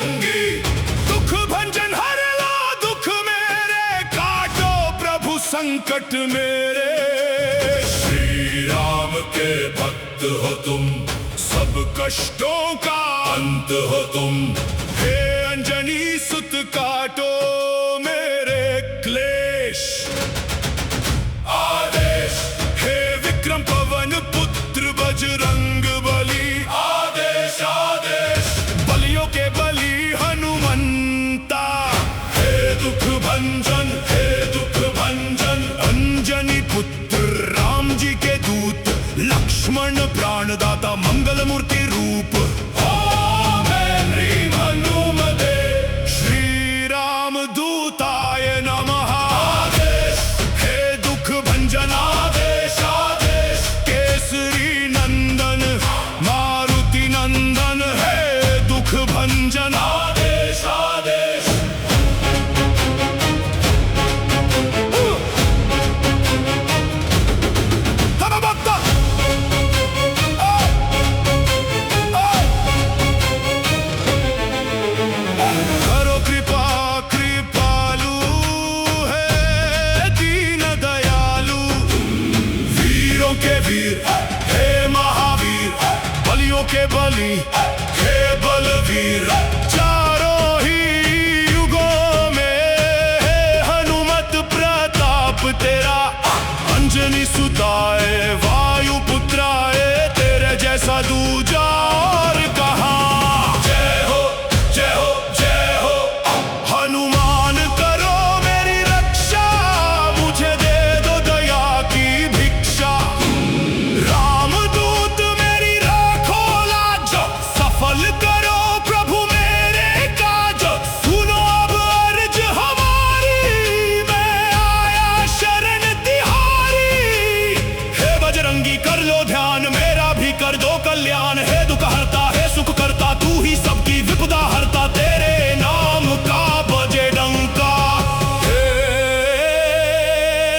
बजरंगी। दुख भंजन हर लो दुख मेरे, काटो प्रभु संकट मेरे। श्री राम के भक्त हो तुम, सब कष्टों का अंत हो तुम। हे अंजनी सुत काटो मेरे क्लेश। आदेश हे विक्रम पवन पुत्र बजरंग बली। आदेश आदेश बलियों के बलि हनुमंता। हे दुख भंजन हे दुख भंजन, अंजनी पुत्र राम जी के दूत। लक्ष्मण प्राणदाता मंगल मूर्ति रूप। ओम ह्रीं हनुमते श्री राम दूताय नमः। आदेश हे दुख भंजन आदेश आदेश, केसरी नंदन मारुति नंदन। हे दुख भंजन आदेश आदेश। करो कृपा कृपालु है दीन दयालु। वीरों के वीर हे महावीर, बलियों के बलि हे बलवीर। चारों ही युगों में है हनुमत प्रताप तेरा। अंजनी सुताए वायु पुत्राए, तेरे जैसा दूजा और कहाँ। जय हो जय हो जय हो हनुमान, करो मेरी रक्षा। मुझे दे दो दया की भिक्षा। रामदूत मेरी राखो लाज, सफल करो प्रभु मेरे काज। सुनो अब अर्ज हमारी, मैं आया शरण तिहारी। हे बजरंगी कर लो ध्यान, मेरा भी कर दो कल्याण। हे दुख हरता है सुख करता, तू ही सबकी विपदा हरता। तेरे नाम का बजे डंका। हे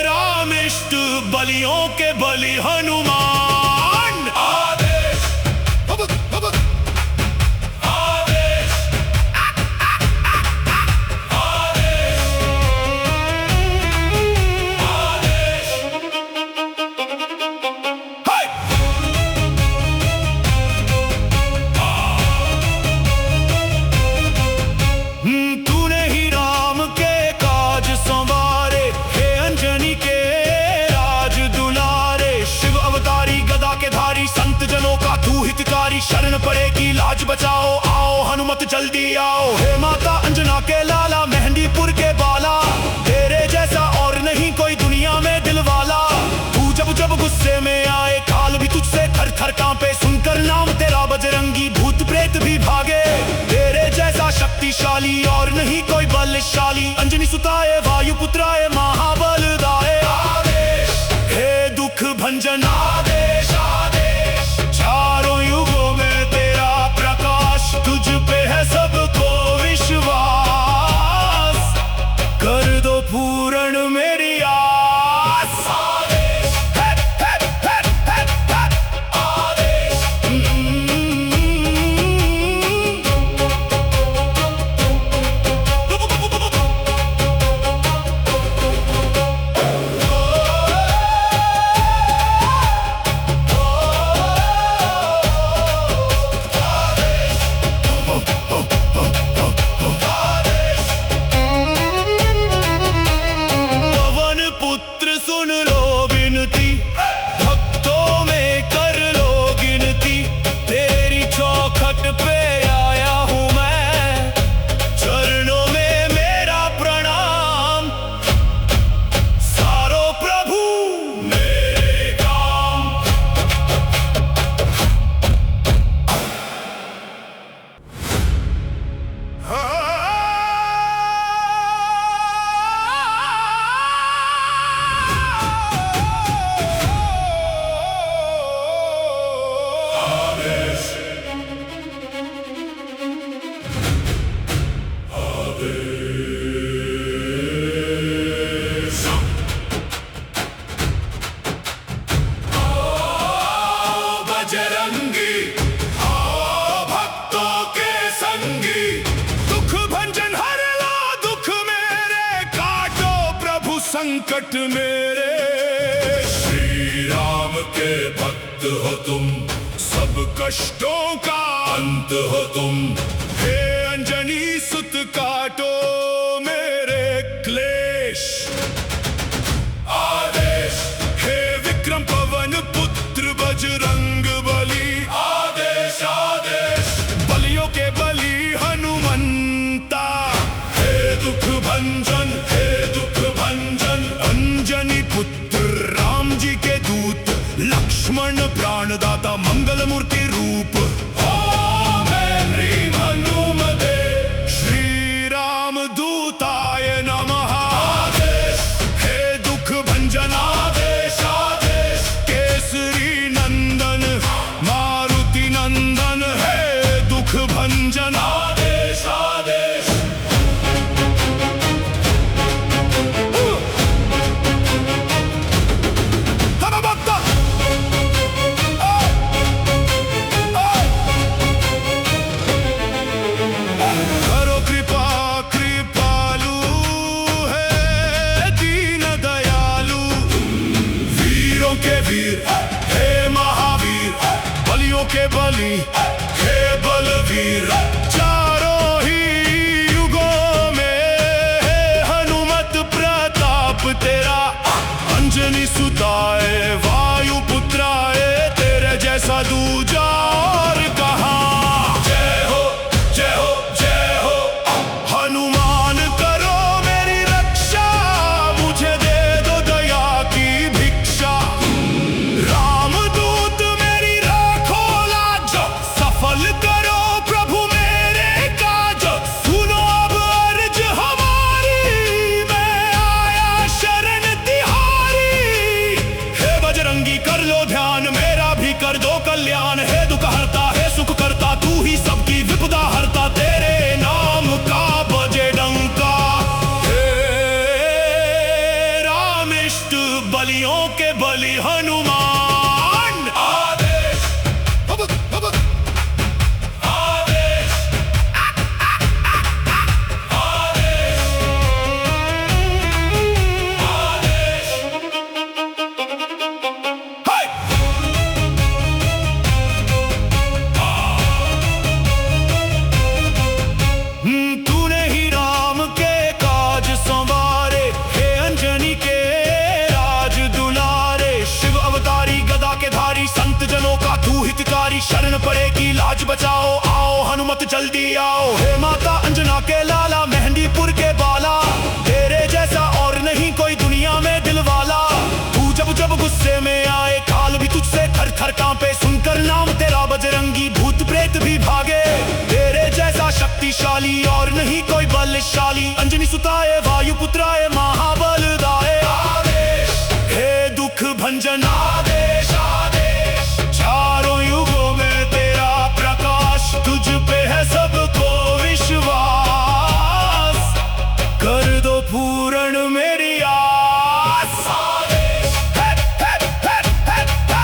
रामिष्ट बलियों के बलि हनुमान। आदेश आदेश आदेश आदेश। तूने ही राम के काज संवारे, हे अंजनी के राज दुलारे। शिव अवतारी गदा के धारी, संत जनों का तू हितकारी। शरण पड़ेगी लाज बचाओ, आओ हनुमत जल्दी आओ। हे माता अंजना के लाला, मेहंदीपुर के बाला। तेरे जैसा और नहीं कोई दुनिया में दिलवाला। तू जब जब गुस्से में आए, काल भी तुझसे थर थर कांपे। सुनकर नाम तेरा बजरंगी, भूत प्रेत भी भागे। तेरे जैसा शक्तिशाली और नहीं कोई बलशाली। अंजनी सुताए वायु पुत्राए महाबलदाय। आदेश हे दुख भंजन आदेश आदेश। चारों युगों में तेरा प्रकाश, तुझ पे है सबको विश्वास। कर दो पूर्ण मेरी आस। आदेश आदेश। बजरंगी आओ भक्तों के संगी, संकट मेरे। श्री राम के भक्त हो तुम, सब कष्टों का अंत हो तुम। हे अंजनी सुत काटो मेरे क्लेश। आदेश हे विक्रम पवन पुत्र बजरंग बली। आदेश आदेश बलियों के बलि हनुमंता। हे दुख भंजन, हे दुख भंजन अंजनी पुत्र राम जी के दूत। लक्ष्मण प्राणदाता मंगल मूर्ति रूप। ओम ह्रीं हनुमते श्री राम दूताय नमः। आदेश हे दुख भंजन। आदेश आदेश केसरी नंदन मारुति नंदन। हे दुख भंजन। आदेश आदेश वीर। हे महावीर बलियों के बलि हे बलवीर। चारों ही युगों में है हनुमत प्रताप तेरा। अंजनी सुताए वायु पुत्राए, तेरे जैसा दूजा और कहाँ। जय हो जय हो जय हो हनुमान करो मेरी रक्षा। मुझे दे दो दया की भिक्षा। रामदूत मेरी राखो लाज। सफल करो प्रभु मेरे काज। सुनो अब अर्ज हमारी, मैं आया शरण तिहारी। हे बजरंगी कर लो ध्यान, मेरा भी कर दो कल्याण। हे दुख हरता है सुख करता, तू ही सबकी विपदा हरता। तेरे नाम का बजे डंका। हे रामिष्ट बलियों के बलि हनुमान। तूने ही राम के काज संवारे। हे अंजनी के राज दुलारे। शिव अवतारी गदा के धारी, संत जनों का तू हितकारी। शरण पड़ेगी लाज बचाओ, आओ हनुमत जल्दी आओ। हे माता अंजना के लाला, मेहंदीपुर के बाला। तेरे जैसा और नहीं कोई दुनिया में दिलवाला। तू जब जब गुस्से में आए, काल भी तुझसे थर थर कांपे। सुनकर नाम तेरा बजरंगी, भूत प्रेत भी भागे। तेरे जैसा शक्तिशाली और नहीं कोई बलशाली। अंजनी सुताए वायु पुत्राए महाबलदाय। आदेश हे दुख भंजन। आदेश आदेश चारों युगों में तेरा प्रकाश। तुझ पे है सबको विश्वास। कर दो पूर्ण मेरी आस। आदेश हे हे हे हे हे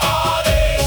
आदेश।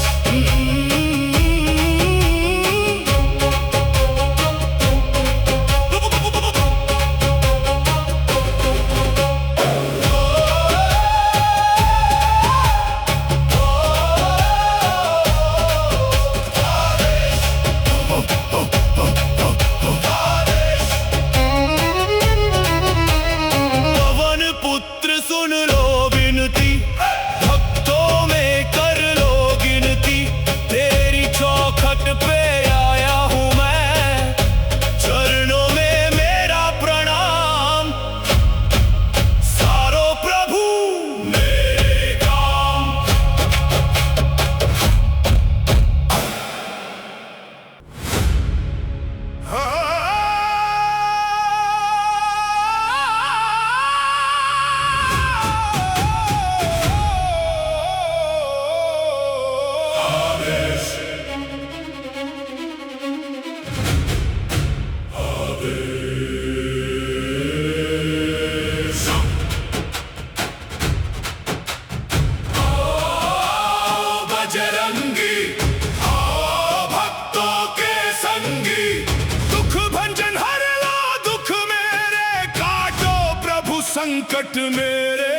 संकट मेरे।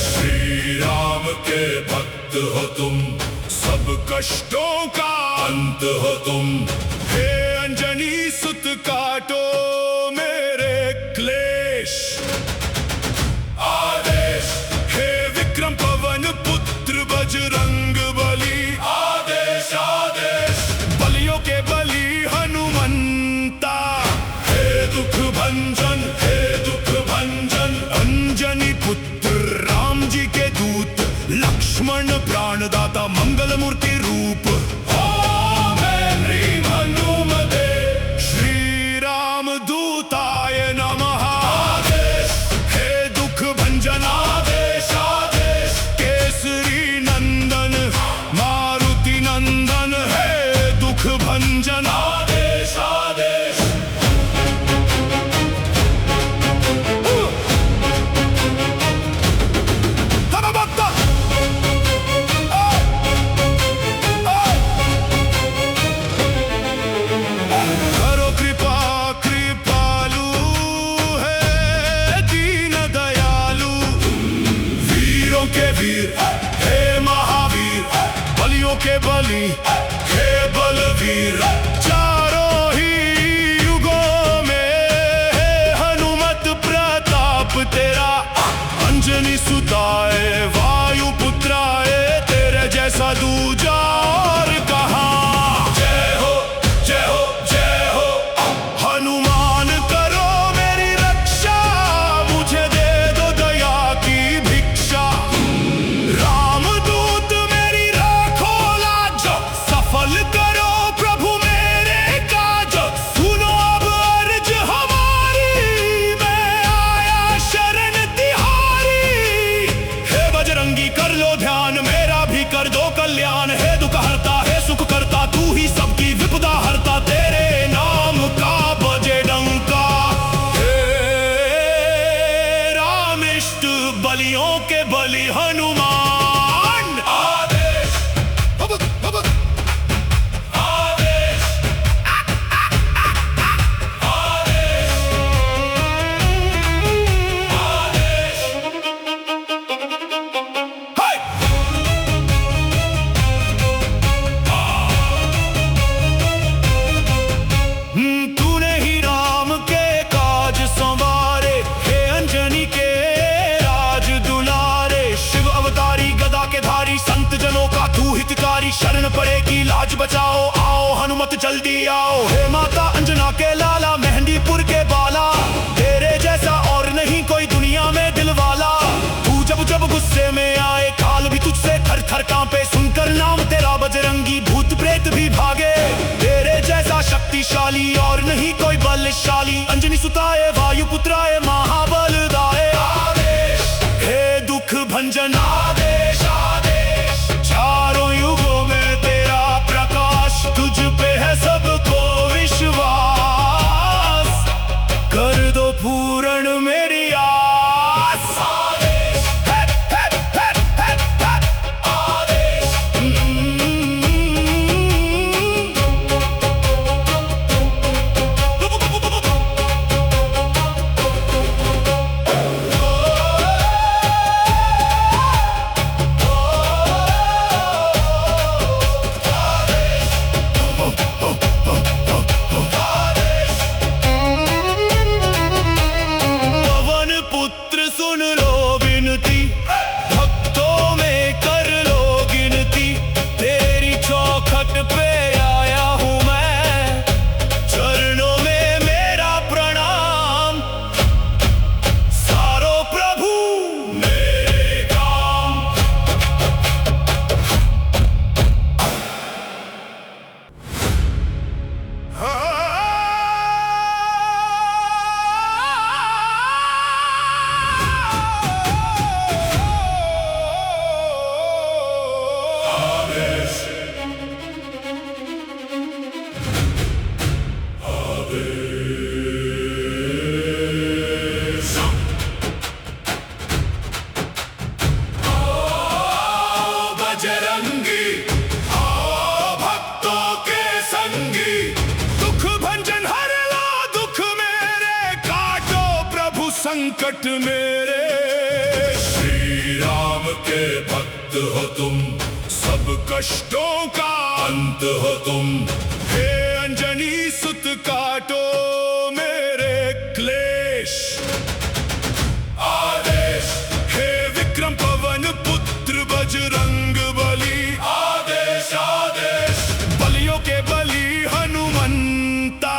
श्री राम के भक्त हो तुम, सब कष्टों का अंत हो तुम। हे अंजनी सुत काटो मेरे क्लेश। आदेश हे विक्रम पवन पुत्र बजरंग बली। आदेश आदेश बलियों के बलि हनुमंता। हे दुख भंजन, हे दुख भंजन, अंजनी पुत्र राम जी के दूत, लक्ष्मण प्राणदाता मंगल मूर्ति रूप। ओम ह्रीं हनुमते श्री राम दूताय नमः। आदेश हे दुख भंजन, आदेश आदेश केसरी नंदन मारुति नंदन। हे दुख भंजन, आदेश आदेश। हे महावीर बलियों के बलि, हे बलवीर चारों ही युगों में। हे हनुमत प्रताप तेरा, अंजनी सुताए वायु पुत्राए, तेरे जैसा दूजा और कहाँ। जय हो जय हो जय हो हनुमान, करो मेरी रक्षा, मुझे दे दो दया की भिक्षा। रामदूत मेरी राखो लाज, सफल करो प्रभु मेरे काज। सुनो अब अर्ज हमारी, मैं आया शरण तिहारी। हे बजरंगी कर लो ध्यान, मेरा भी कर दो कल्याण। हे दुख हरता है सुख करता, तू ही सबकी विपदा हरता। तेरे नाम का बजे डंका। हे रामिष्ट बलियों के बलि हनुमान। तूने ही राम के काज संवारे, हे अंजनी के राज दुलारे। शिव अवतारी गदा के धारी, संत जनों का तू हितकारी। शरण पड़ेगी लाज बचाओ, आओ हनुमत जल्दी आओ। हे माता अंजना के लाला, मेहंदीपुर के बाला, तेरे जैसा और नहीं कोई दुनिया में दिलवाला। तू जब जब गुस्से में आए, काल भी तुझसे थर थर कांपे। सुनकर नाम तेरा बजरंगी, भूत प्रेत भी भागे। तेरे जैसा शक्तिशाली और नहीं कोई बलशाली, अंजनी सुताए वायु पुत्राए महाबलदाय। आदेश हे दुख भंजन, आदेश आदेश चारों युगों में तेरा प्रकाश। तुझ पे है सबको विश्वास, कर दो पूर्ण मेरी आस। आदेश है, आदेश। संकट मेरे। श्री राम के भक्त हो तुम, सब कष्टों का अंत हो तुम। हे अंजनी सुत काटो मेरे क्लेश। आदेश हे विक्रम पवन पुत्र बजरंग बली। आदेश आदेश बलियों के बली हनुमंता।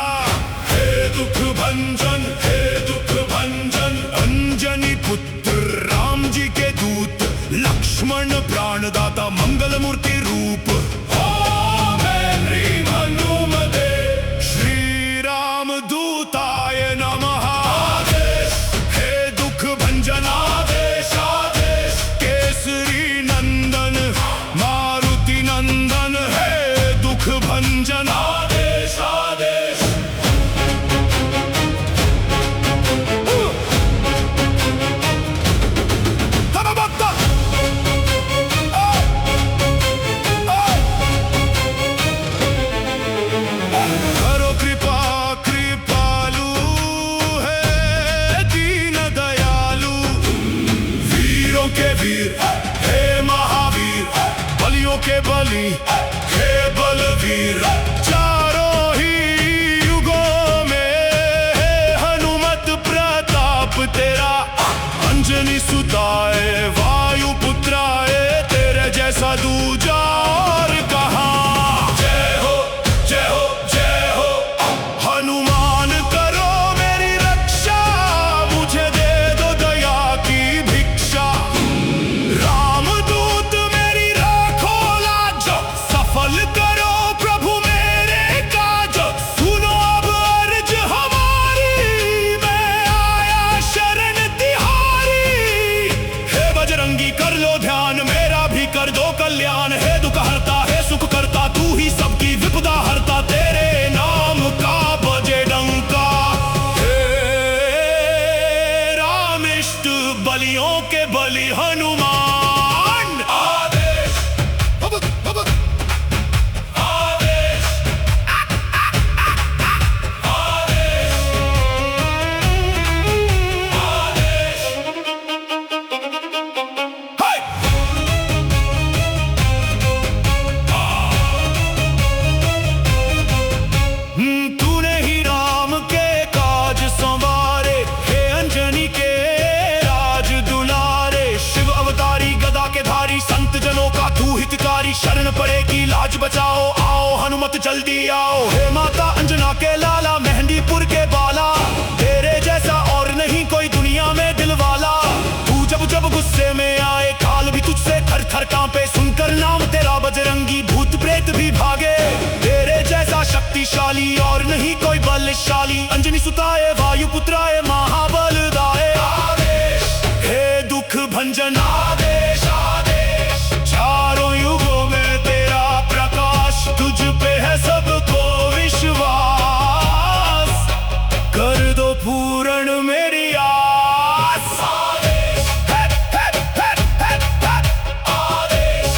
हे दुख भंजन, हे दुख भंजन, अंजनी पुत्र राम जी के दूत, लक्ष्मण प्राणदाता मंगल मूर्ति रूप। ओम ह्रीं हनुमते श्री राम दूताय नमः। आदेश हे दुख भंजन, आदेश आदेश केसरी नंदन मारुति नंदन। हे दुख भंजन, आदेश आदेश। करो कृपा कृपालु है दीन दयालु। वीरों के वीर हे महावीर, बलियों के बलि हे बलवीर। चारों ही युगों में है हनुमत प्रताप तेरा। अंजनी सुताए वायु पुत्राए, तेरे जैसा दूजा और कहाँ। जय हो जय हो जय हो हनुमान, करो मेरी रक्षा। मुझे दे दो दया की भिक्षा। रामदूत मेरी राखो लाज, सफल करो प्रभु मेरे काज। सुनो अब अर्ज हमारी, मैं आया शरण तिहारी। हे बजरंगी कर लो ध्यान, मेरा भी कर दो कल्याण। हे दुख हरता है सुख करता, तू ही सबकी विपदा हरता। तेरे नाम का बजे डंका। हे रामिष्ट बलियों के बलि हनुमान। आदेश आदेश आदेश आदेश। हे तूने ही राम के काज संवारे, हे अंजनी के राज दुलारे। शिव अवतारी गदा के धारी, संत जनों का तू हितकारी। शरण पड़ेगी लाज बचाओ, आओ हनुमत जल्दी आओ। हे माता अंजना के लाला, मेहंदीपुर के बाला। तेरे जैसा और नहीं कोई दुनिया में दिलवाला। तू जब जब गुस्से में आए, काल भी तुझसे थर थर कांपे। सुनकर नाम तेरा बजरंगी, भूत प्रेत भी भागे। तेरे जैसा शक्तिशाली और नहीं कोई बलशाली। अंजनी सुताए वायु पुत्राए महाबलदाय। आदेश हे दुख भंजन, आदेश आदेश। चारों युगों में तेरा प्रकाश, तुझ पे है सबको विश्वास। कर दो पूर्ण मेरी आस। आदेश हे हे हे हे हे आदेश।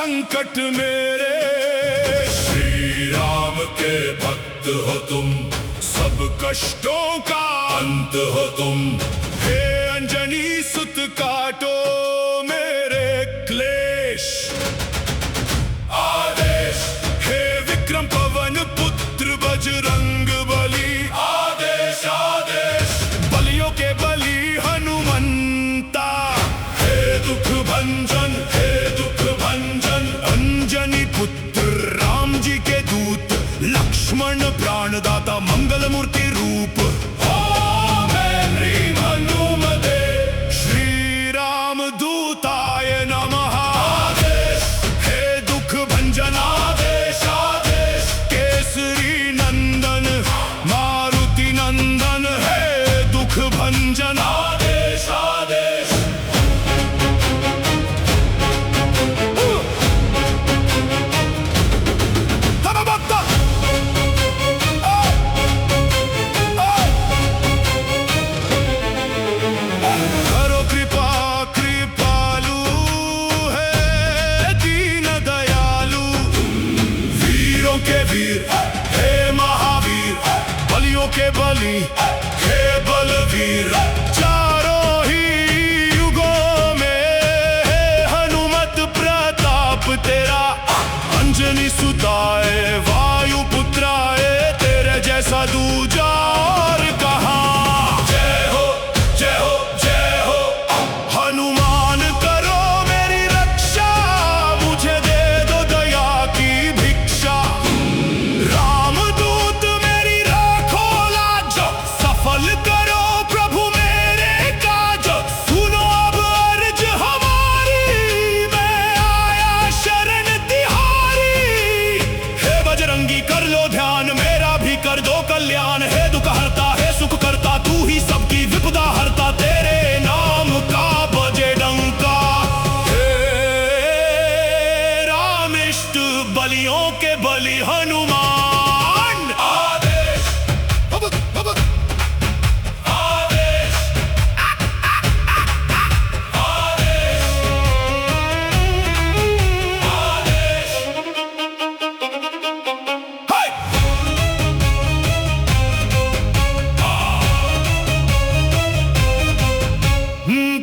संकट मेरे। श्री राम के भक्त हो तुम, सब कष्टों का अंत हो तुम। हे अंजनी सुत काटो मेरे क्लेश। आदेश हे विक्रम पवन पुत्र बजरंग बली। आदेश आदेश बलियों के बली हनुमंता। हे दुख भंजन, हे दुख भंजन, अंजनी पुत्र राम जी के दूत, लक्ष्मण प्राणदाता मंगल मूर्ति रूप। ओम ह्रीं हनुमते श्री राम दूताय नमः। आदेश हे दुख भंजन, आदेश आदेश केसरी नंदन मारुति नंदन। हे दुख भंजन, आदेश आदेश। के वीर हे महावीर, बलियों के बली हे बलवीर। चारों ही युगों में है हनुमत प्रताप तेरा। अंजनी सुताए वायु पुत्राए, तेरे जैसा दूजा और कहाँ। जय हो जय हो जय हो हनुमान, करो मेरी रक्षा, मुझे दे दो दया की भिक्षा। रामदूत मेरी राखो लाज, सफल करो प्रभु मेरे काज। सुनो अब अर्ज हमारी, मैं आया शरण तिहारी। हे बजरंगी कर लो ध्यान, मेरा भी कर दो कल्याण। हे दुख हरता है सुख करता, तू ही सबकी विपदा हरता। तेरे नाम का बजे डंका। हे रामिष्ट बलियों के बलि हनुमान।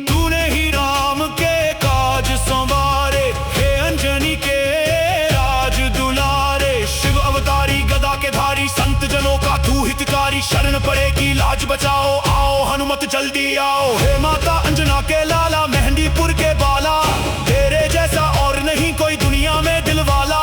तूने ही राम के काज संवारे, हे अंजनी के राज दुलारे। शिव अवतारी गदा के धारी, संत जनों का तू हितकारी। शरण पड़ेगी लाज बचाओ, आओ हनुमत जल्दी आओ। हे माता अंजना के लाला, मेहंदीपुर के बाला, तेरे जैसा और नहीं कोई दुनिया में दिलवाला।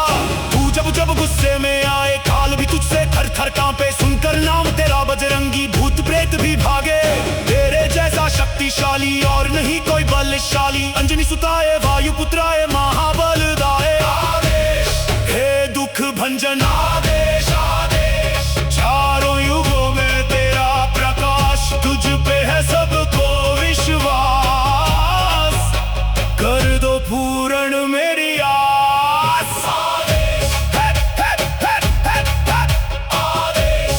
तू जब जब गुस्से में आए, काल भी तुझसे थर थर कांपे। सुनकर नाम तेरा बजरंगी, भूत प्रेत भी भागे। तेरे जैसा शक्तिशाली और नहीं कोई बलशाली। अंजनी सुताए वायु पुत्राए महाबलदाय। आदेश हे दुख भंजन, आदेश आदेश। चारों युगों में तेरा प्रकाश, तुझ पे है सबको विश्वास। कर दो पूर्ण मेरी आस। आदेश हे हे हे हे हे आदेश।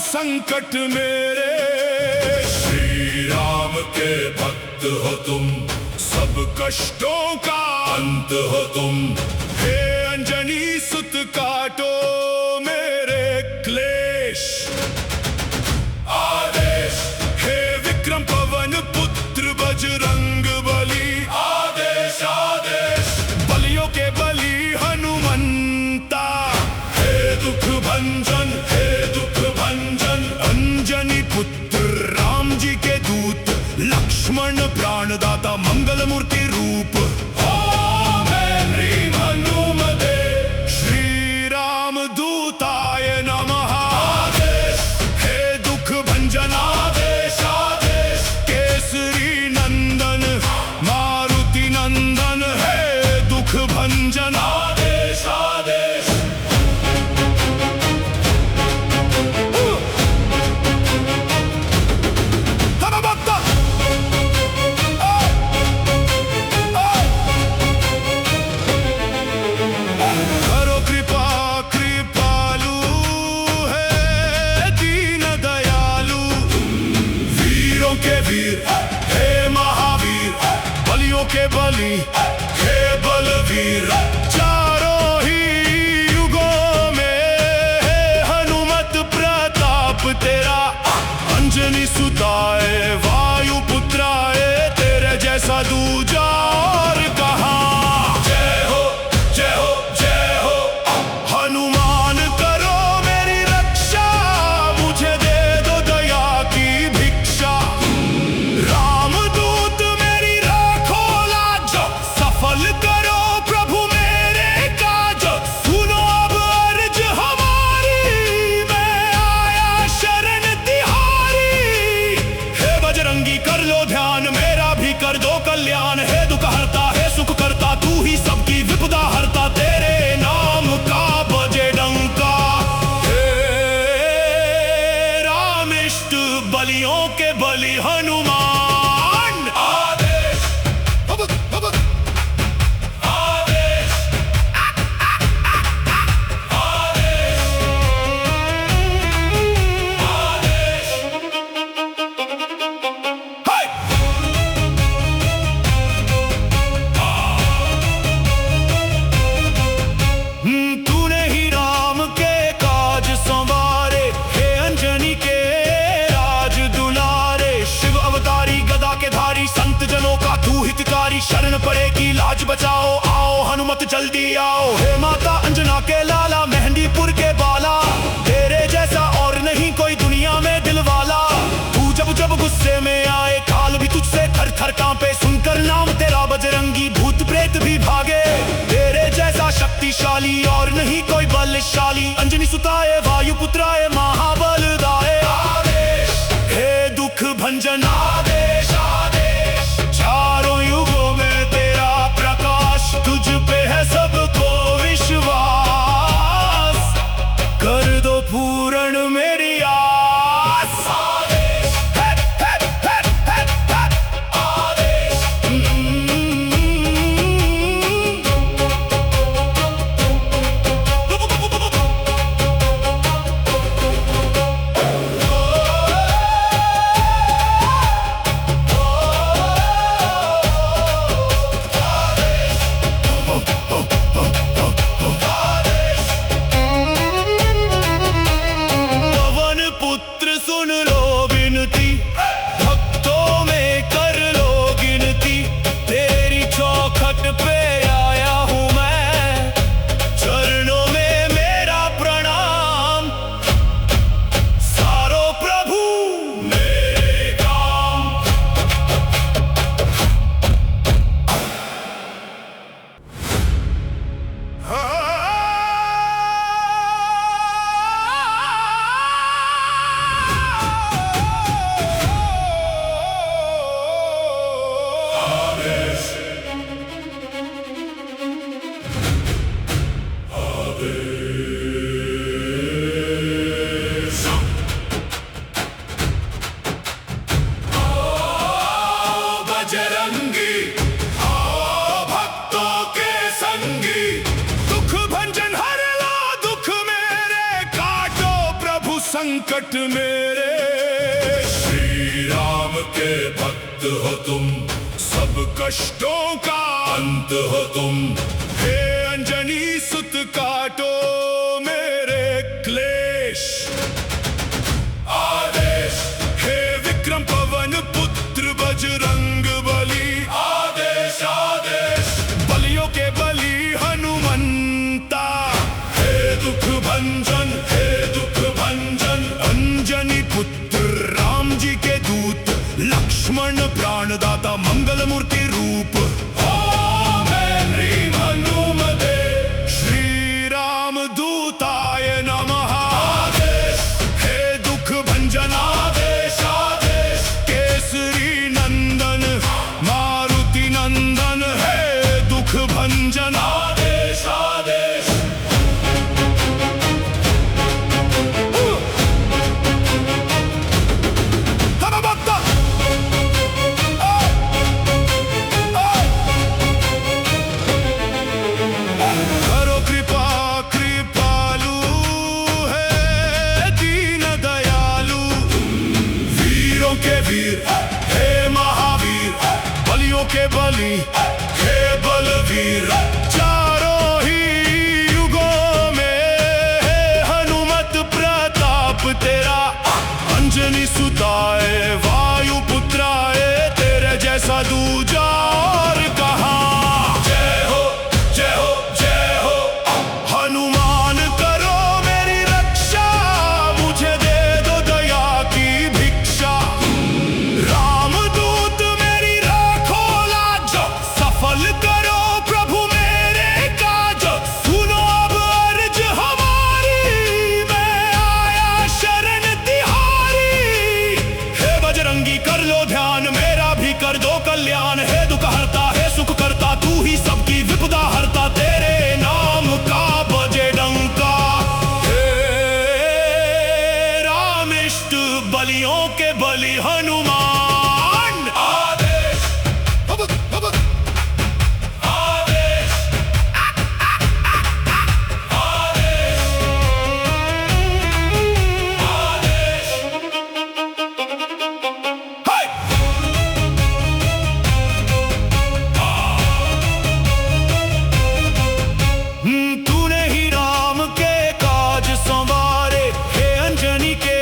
संकट मेरे। श्री राम के भक्त हो तुम, सब कष्टों का अंत हो तुम। हे अंजनी सुत काटो मेरे क्लेश। आदेश हे विक्रम पवन पुत्र बजरंग बली। आदेश आदेश बलियों के बली हनुमंता। हे दुख भंजन, हे दुख भंजन, अंजनी पुत्र राम जी के दूत, लक्ष्मण प्राणदाता मंगल मूर्ति रूप। ओम ह्रीं हनुमते श्री राम दूताय नमः। आदेश हे दुख भंजन, आदेश आदेश केसरी नंदन मारुति नंदन। हे दुख भंजन, आदेश आदेश। के वीर हे महावीर, बलियों के बली हे बलवीर। चारों ही युगों में है हनुमत प्रताप तेरा। अंजनी सुताए वायु पुत्राए, तेरे जैसा दूजा और कहाँ। जय हो जय हो जय हो हनुमान, करो मेरी रक्षा, मुझे दे दो दया की भिक्षा। रामदूत मेरी राखो लाज, सफल करो प्रभु मेरे काज। सुनो अब अर्ज हमारी, मैं आया शरण तिहारी। हे बजरंगी कर लो ध्यान, मेरा भी कर दो कल्याण। हे दुख हरता है सुख करता, तू ही सबकी विपदा हरता। तेरे नाम का बजे डंका। हे रामिष्ट बलियों के बलि हनुमान। तूने ही राम के काज संवारे, हे अंजनी के राज दुलारे। शिव अवतारी गदा के धारी, संत जनों का तू हितकारी। शरण पड़ेगी लाज बचाओ, आओ हनुमत जल्दी आओ। हे माता अंजना के लाला, मेहंदीपुर के बाला, तेरे जैसा और नहीं कोई दुनिया में दिलवाला। तू जब जब गुस्से में आए, काल भी तुझसे थर थर कांपे। सुनकर नाम तेरा बजरंगी, भूत प्रेत भी भागे। तेरे जैसा शक्तिशाली और नहीं कोई बलशाली। अंजनी सुताए वायु पुत्राए महाबलदाय। आदेश हे दुख भंजन, आदेश आदेश। चारों युगों में तेरा प्रकाश, तुझ पे है सबको संकट मेरे। श्री राम के भक्त हो तुम, सब कष्टों का अंत हो तुम। हे अंजनी सुत काटो मेरे क्लेश। आदेश हे विक्रम पवन पुत्र बजरंग बली। आदेश आदेश बलियों के बलि हनुमंता। हे दुख भंजन, हे दुख भंजन, अंजनी पुत्र राम जी के दूत, लक्ष्मण प्राणदाता मंगल मूर्ति रूप। ओम ह्रीं हनुमते श्री राम दूताय नमः। आदेश हे दुख भंजन, आदेश आदेश केसरी नंदन मारुति नंदन। हे दुख भंजन, आदेश आदेश। हे महावीर बलियों के बलि, हे बलवीर चारों ही युगों में। हे हनुमत प्रताप तेरा, अंजनी सुताए वायु पुत्राए, तेरे जैसा दूजा और कहाँ। जय हो जय हो जय हो हनुमान, करो मेरी रक्षा, मुझे दे दो दया की भिक्षा। रामदूत मेरी राखो लाज, सफल करो प्रभु मेरे काज। सुनो अब अर्ज हमारी, मैं आया शरण तिहारी। हे बजरंगी कर लो ध्यान, मेरा भी कर दो कल्याण। हे दुख हरता है सुख करता, तू ही सबकी विपदा हरता। तेरे नाम का बजे डंका। हे रामिष्ट बलियों के बलि हनुमान। तूने ही राम के काज संवारे, हे अंजनी के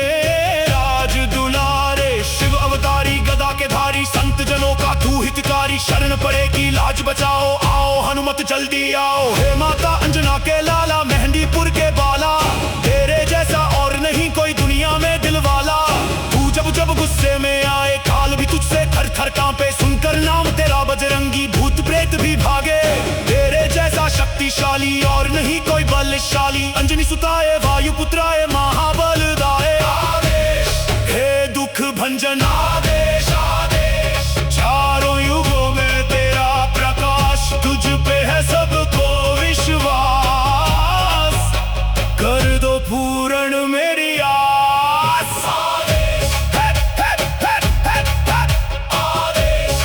राज दुलारे। शिव अवतारी गदा के धारी, संत जनों का तू हितकारी। शरण पड़ेगी लाज बचाओ, आओ हनुमत जल्दी आओ। हे माता अंजना के लाला, मेहंदीपुर के बाला, तेरे जैसा और नहीं कोई दुनिया में दिलवाला। तू जब जब गुस्से में आए, काल भी तुझसे थर थर कांपे। सुनकर नाम तेरा बजरंगी, भूत प्रेत भी भागे। तेरे जैसा शक्तिशाली और नहीं कोई बलशाली, अंजनी सुताए वायु पुत्राए महाबलदाय। आदेश हे दुख भंजन, आदेश आदेश चारों युगों में तेरा प्रकाश। तुझ पे है सबको विश्वास, कर दो पूर्ण मेरी आस। आदेश हे हे हे हे हे आदेश।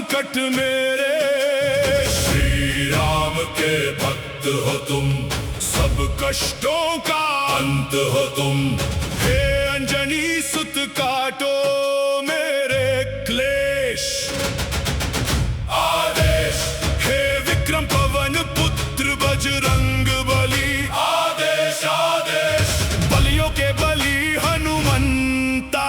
संकट मेरे। श्री राम के भक्त हो तुम, सब कष्टों का अंत हो तुम। हे अंजनी सुत काटो मेरे क्लेश। आदेश हे विक्रम पवन पुत्र बजरंग बली। आदेश आदेश बलियों के बलि हनुमंता।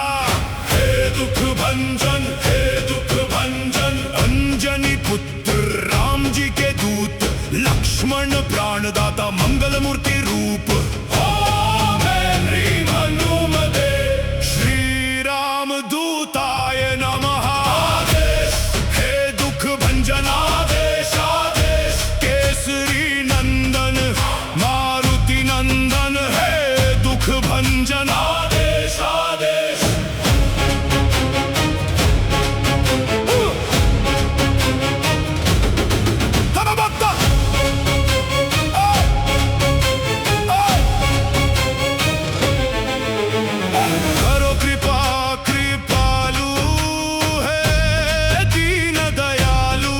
हे दुख भंजन, हे दुख भंजन, अंजनी पुत्र राम जी के दूत, लक्ष्मण प्राणदाता मंगल मूर्ति रूप। ओम ह्रीं हनुमते श्री राम दूताय नमः। आदेश हे दुख भंजन, आदेश आदेश केसरी नंदन मारुति नंदन। हे दुख भंजन, आदेश आदेश। करो कृपा कृपालु है दीन दयालु।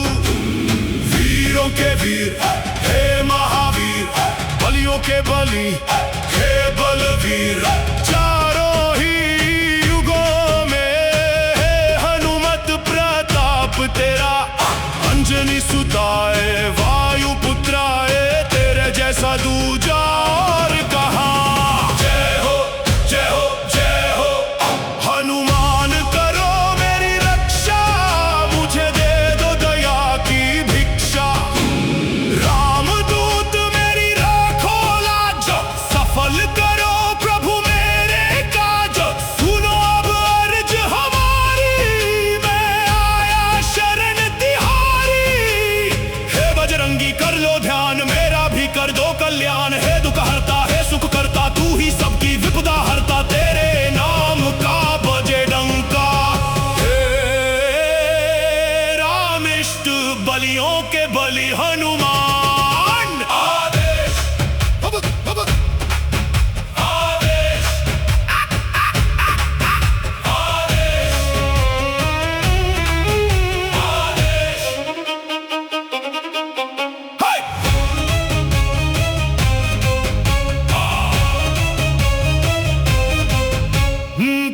वीरों के वीर हे महावीर, बलियों के बलि हे बलवीर। चारों ही युगों में है हनुमत प्रताप तेरा। अंजनी सुताए वायु पुत्राए, तेरे जैसा दूजा और कहाँ। जय हो जय हो जय हो हनुमान, करो मेरी रक्षा। मुझे दे दो दया की भिक्षा। रामदूत मेरी राखो लाज, सफल करो प्रभु मेरे काज। सुनो अब अर्ज हमारी, मैं आया शरण तिहारी। हे बजरंगी कर लो ध्यान, मेरा भी कर दो कल्याण। हे दुख हरता है सुख करता, तू ही सबकी विपदा हरता। तेरे नाम का बजे डंका। हे रामिष्ट बलियों के बलि हनुमान। आदेश आदेश आदेश आदेश।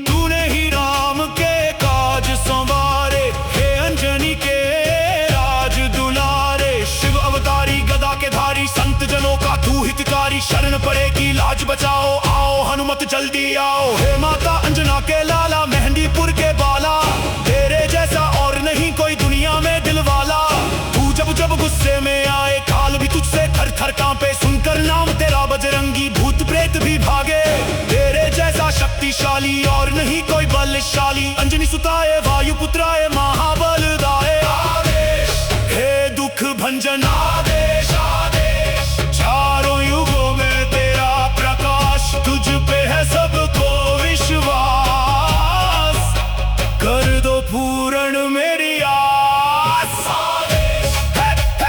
तूने ही राम के काज संवारे, हे अंजनी के राज दुलारे। शिव अवतारी गदा के धारी, संत जनों का तू हितकारी। शरण पड़ेगी लाज बचाओ, आओ हनुमत जल्दी आओ। हे माता अंजना के लाला, मेहंदीपुर के बाला। तेरे जैसा और नहीं कोई दुनिया में दिलवाला। तू जब जब गुस्से में आए, काल भी तुझसे थर थर कांपे। सुनकर नाम तेरा बजरंगी, भूत प्रेत भी भागे। तेरे जैसा शक्तिशाली और नहीं कोई बलशाली। अंजनी सुताए वायु पुत्राए महाबलदाय। आदेश हे दुख भंजन, आदेश आदेश। चारों युगों में तेरा प्रकाश, तुझ पे है सबको विश्वास। कर दो पूर्ण मेरी आस। आदेश आदेश।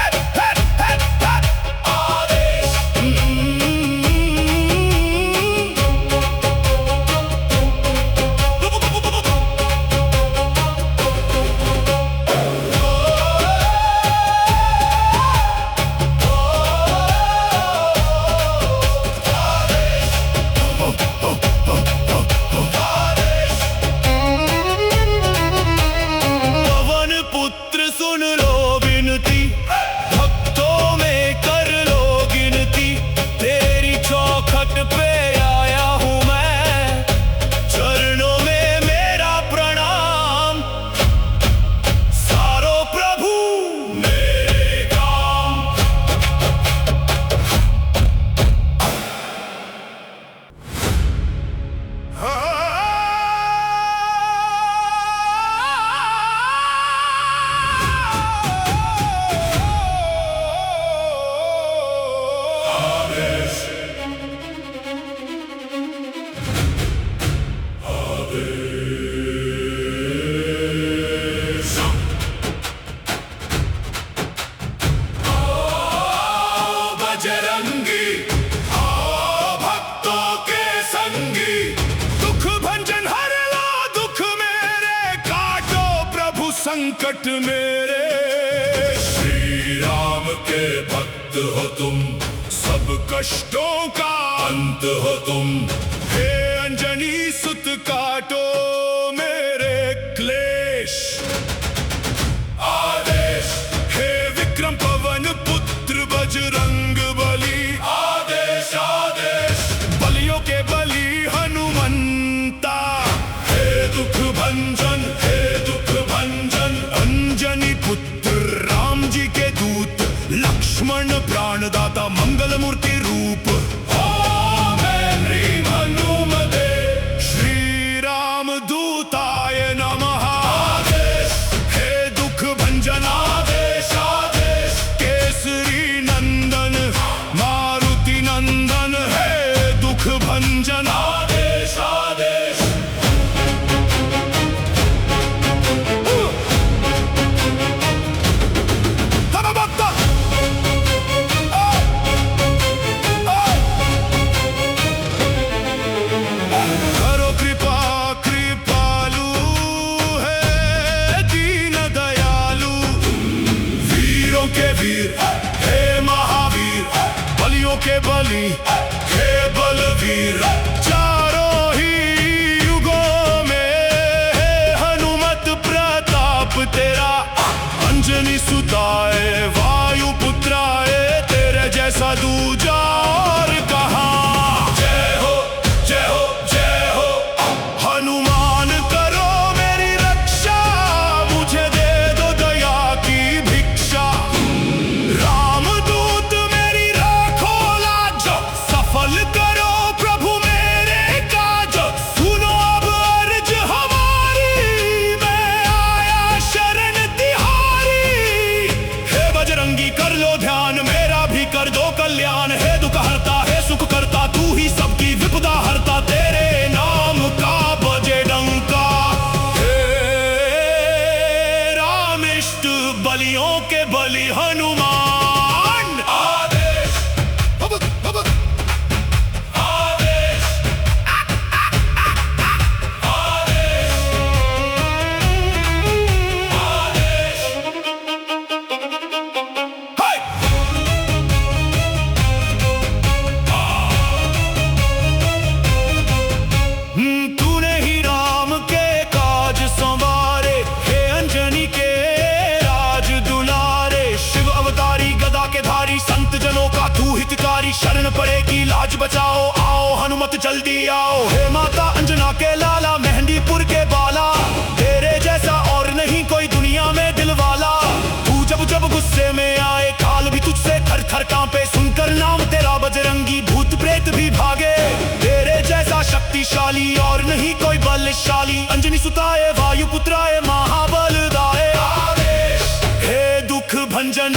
संकट मेरे। श्री राम के भक्त हो तुम, सब कष्टों का अंत हो तुम। हे अंजनी सुत काटो मेरे क्लेश। आदेश हे विक्रम पवन पुत्र बजरंग बली। आदेश आदेश बलियों के बली हनुमंता। हे दुख भंजन, हे दुख भंजन अंजनी पुत्र राम जी के दूत। लक्ष्मण प्राणदाता मंगल मूर्ति रूप। ओम ह्रीं हनुमते श्री राम दूताय नमः। आदेश हे दुख भंजन। आदेश आदेश केसरी नंदन मारुति नंदन। हे दुख भंजन। आदेश आदेश के वीर, हे महावीर बलियों के बली, हे बलवीर। चारों ही युगों में है हनुमत प्रताप तेरा। अंजनी सुताए वायु पुत्राए, तेरे जैसा दूजा और कहाँ। जय हो जय हो जय हो हनुमान करो मेरी रक्षा। मुझे दे दो दया की भिक्षा। रामदूत मेरी राखो लाज। सफल करो प्रभु मेरे काज। सुनो अब अर्ज हमारी, मैं आया शरण तिहारी। हे बजरंगी कर लो ध्यान, मेरा भी कर दो कल्याण। हे दुख हरता है सुख करता, तू ही सबकी विपदा हरता। तेरे नाम का बजे डंका। हे रामिष्ट बलियों के बलि हनुमान। आदेश आदेश आदेश आदेश। हाय तूने ही राम के काज संवारे। हे अंजनी के राज दुलारे। शिव अवतारी गदा के धारी, संत जनों का तू हितकारी। शरण पड़ेगी लाज बचाओ, आओ हनुमत जल्दी आओ। हे माता अंजना के लाला, मेहंदीपुर के बाला। तेरे जैसा और नहीं कोई दुनिया में दिलवाला। तू जब जब गुस्से में आए, काल भी तुझसे थर थर कांपे। सुनकर नाम तेरा बजरंगी, भूत प्रेत भी भागे। तेरे जैसा शक्तिशाली और नहीं कोई बलशाली। अंजनी सुताए वायु पुत्राए महाबलदाय। आदेश हे दुख भंजन।